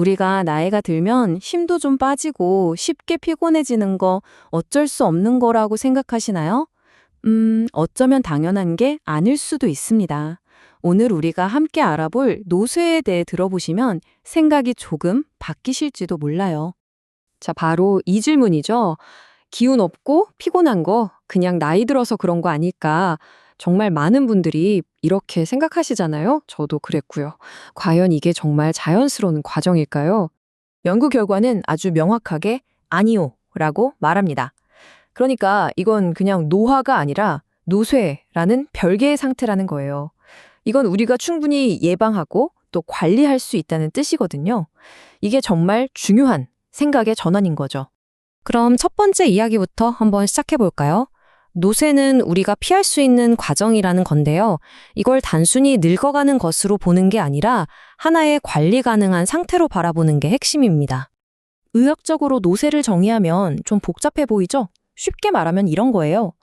우리가 나이가 들면 힘도 좀 빠지고 쉽게 피곤해지는 거 어쩔 수 없는 거라고 생각하시나요? 어쩌면 당연한 게 아닐 수도 있습니다. 오늘 우리가 함께 알아볼 노쇠에 대해 들어보시면 생각이 조금 바뀌실지도 몰라요. 자, 바로 이 질문이죠. 기운 없고 피곤한 거 그냥 나이 들어서 그런 거 아닐까? 정말 많은 분들이 이렇게 생각하시잖아요. 저도 그랬고요. 과연 이게 정말 자연스러운 과정일까요? 연구 결과는 아주 명확하게 아니요 라고 말합니다. 그러니까 이건 그냥 노화가 아니라 노쇠라는 별개의 상태라는 거예요. 이건 우리가 충분히 예방하고 또 관리할 수 있다는 뜻이거든요. 이게 정말 중요한 생각의 전환인 거죠. 그럼 첫 번째 이야기부터 한번 시작해 볼까요? 노쇠는 우리가 피할 수 있는 과정이라는 건데요. 이걸 단순히 늙어가는 것으로 보는 게 아니라 하나의 관리 가능한 상태로 바라보는 게 핵심입니다. 의학적으로 노쇠를 정의하면 좀 복잡해 보이죠? 쉽게 말하면 이런 거예요.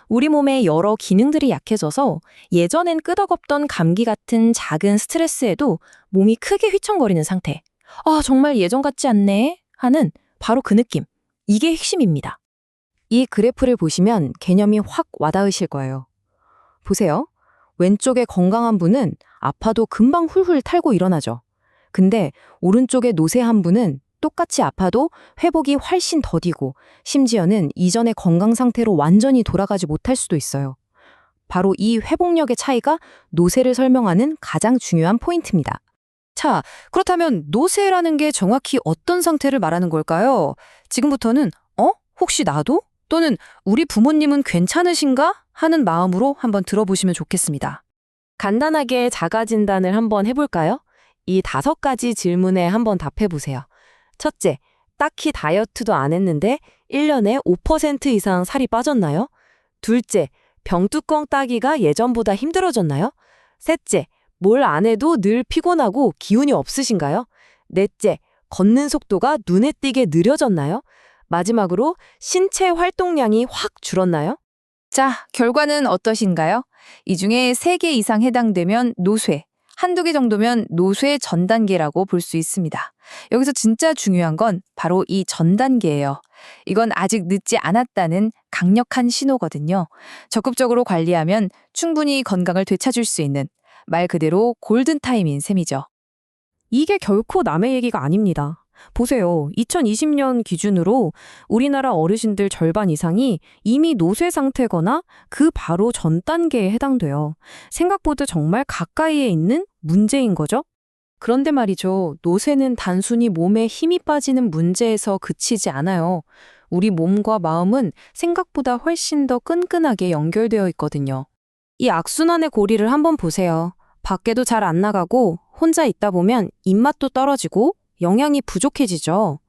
우리 몸의 여러 기능들이 약해져서 예전엔 끄덕없던 감기 같은 작은 스트레스에도 몸이 크게 휘청거리는 상태. 아, 정말 예전 같지 않네 하는 바로 그 느낌. 이게 핵심입니다. 이 그래프를 보시면 개념이 확 와닿으실 거예요. 보세요. 왼쪽에 건강한 분은 아파도 금방 훌훌 탈고 일어나죠. 근데 오른쪽에 노쇠한 분은 똑같이 아파도 회복이 훨씬 더디고 심지어는 이전의 건강 상태로 완전히 돌아가지 못할 수도 있어요. 바로 이 회복력의 차이가 노쇠를 설명하는 가장 중요한 포인트입니다. 자, 그렇다면 노쇠라는 게 정확히 어떤 상태를 말하는 걸까요? 지금부터는 혹시 나도? 또는 우리 부모님은 괜찮으신가? 하는 마음으로 한번 들어보시면 좋겠습니다. 간단하게 자가 진단을 한번 해볼까요? 이 5가지 질문에 한번 답해보세요. 첫째, 딱히 다이어트도 안 했는데 1년에 5% 이상 살이 빠졌나요? 둘째, 병뚜껑 따기가 예전보다 힘들어졌나요? 셋째, 뭘 안 해도 늘 피곤하고 기운이 없으신가요? 넷째, 걷는 속도가 눈에 띄게 느려졌나요? 마지막으로 신체 활동량이 확 줄었나요? 자, 결과는 어떠신가요? 이 중에 3개 이상 해당되면 노쇠, 한두 개 정도면 노쇠 전 단계라고 볼 수 있습니다. 여기서 진짜 중요한 건 바로 이 전 단계예요. 이건 아직 늦지 않았다는 강력한 신호거든요. 적극적으로 관리하면 충분히 건강을 되찾을 수 있는 말 그대로 골든타임인 셈이죠. 이게 결코 남의 얘기가 아닙니다. 보세요. 2020년 기준으로 우리나라 어르신들 절반 이상이 이미 노쇠 상태거나 그 바로 전 단계에 해당돼요. 생각보다 정말 가까이에 있는 문제인 거죠. 그런데 말이죠. 노쇠는 단순히 몸에 힘이 빠지는 문제에서 그치지 않아요. 우리 몸과 마음은 생각보다 훨씬 더 끈끈하게 연결되어 있거든요. 이 악순환의 고리를 한번 보세요. 밖에도 잘 안 나가고 혼자 있다 보면 입맛도 떨어지고 영양이 부족해지죠.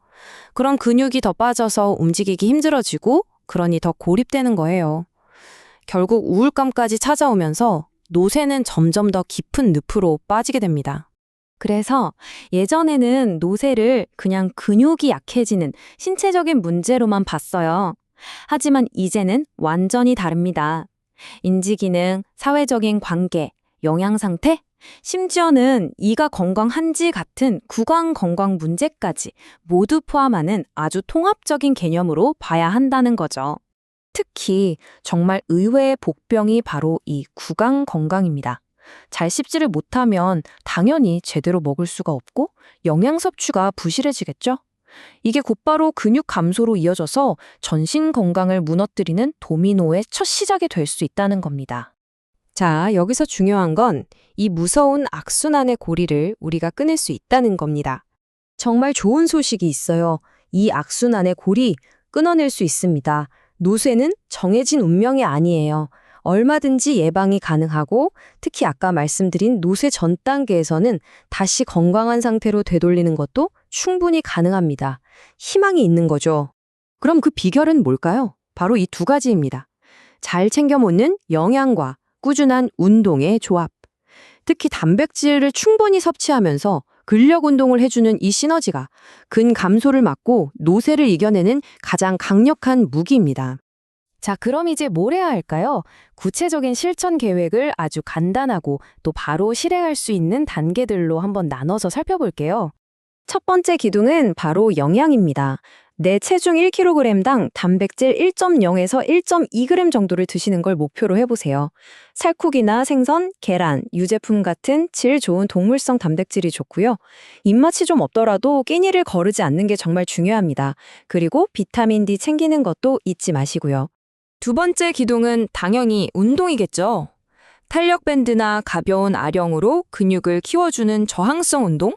그럼 근육이 더 빠져서 움직이기 힘들어지고 그러니 더 고립되는 거예요. 결국 우울감까지 찾아오면서 노쇠는 점점 더 깊은 늪으로 빠지게 됩니다. 그래서 예전에는 노쇠를 그냥 근육이 약해지는 신체적인 문제로만 봤어요. 하지만 이제는 완전히 다릅니다. 인지기능, 사회적인 관계, 영양 상태, 심지어는 이가 건강한지 같은 구강 건강 문제까지 모두 포함하는 아주 통합적인 개념으로 봐야 한다는 거죠. 특히 정말 의외의 복병이 바로 이 구강 건강입니다. 잘 씹지를 못하면 당연히 제대로 먹을 수가 없고 영양 섭취가 부실해지겠죠? 이게 곧바로 근육 감소로 이어져서 전신 건강을 무너뜨리는 도미노의 첫 시작이 될 수 있다는 겁니다. 자, 여기서 중요한 건 이 무서운 악순환의 고리를 우리가 끊을 수 있다는 겁니다. 정말 좋은 소식이 있어요. 이 악순환의 고리 끊어낼 수 있습니다. 노쇠는 정해진 운명이 아니에요. 얼마든지 예방이 가능하고 특히 아까 말씀드린 노쇠 전 단계에서는 다시 건강한 상태로 되돌리는 것도 충분히 가능합니다. 희망이 있는 거죠. 그럼 그 비결은 뭘까요? 바로 이 2가지입니다. 잘 챙겨 먹는 영양과 꾸준한 운동의 조합. 특히 단백질을 충분히 섭취하면서 근력 운동을 해주는 이 시너지가 근 감소를 막고 노쇠를 이겨내는 가장 강력한 무기입니다. 자, 그럼 이제 뭘 해야 할까요? 구체적인 실천 계획을 아주 간단하고 또 바로 실행할 수 있는 단계들로 한번 나눠서 살펴볼게요. 첫 번째 기둥은 바로 영양입니다. 내 체중 1kg당 단백질 1.0에서 1.2g 정도를 드시는 걸 목표로 해보세요. 살코기나 생선, 계란, 유제품 같은 질 좋은 동물성 단백질이 좋고요. 입맛이 좀 없더라도 끼니를 거르지 않는 게 정말 중요합니다. 그리고 비타민 D 챙기는 것도 잊지 마시고요. 두 번째 기둥은 당연히 운동이겠죠. 탄력 밴드나 가벼운 아령으로 근육을 키워주는 저항성 운동,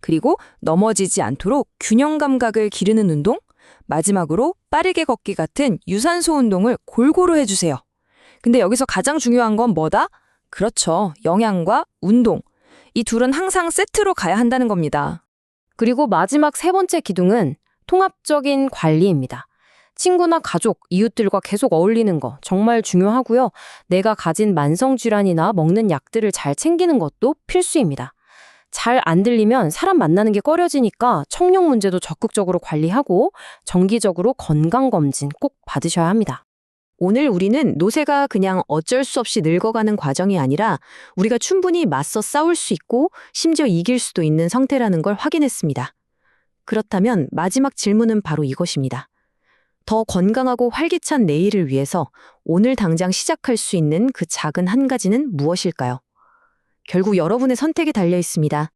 그리고 넘어지지 않도록 균형 감각을 기르는 운동, 마지막으로 빠르게 걷기 같은 유산소 운동을 골고루 해주세요. 근데 여기서 가장 중요한 건 뭐다? 그렇죠. 영양과 운동. 이 둘은 항상 세트로 가야 한다는 겁니다. 그리고 마지막 세 번째 기둥은 통합적인 관리입니다. 친구나 가족, 이웃들과 계속 어울리는 거 정말 중요하고요. 내가 가진 만성질환이나 먹는 약들을 잘 챙기는 것도 필수입니다. 잘 안 들리면 사람 만나는 게 꺼려지니까 청력 문제도 적극적으로 관리하고 정기적으로 건강검진 꼭 받으셔야 합니다. 오늘 우리는 노쇠가 그냥 어쩔 수 없이 늙어가는 과정이 아니라 우리가 충분히 맞서 싸울 수 있고 심지어 이길 수도 있는 상태라는 걸 확인했습니다. 그렇다면 마지막 질문은 바로 이것입니다. 더 건강하고 활기찬 내일을 위해서 오늘 당장 시작할 수 있는 그 작은 한 가지는 무엇일까요? 결국 여러분의 선택에 달려 있습니다.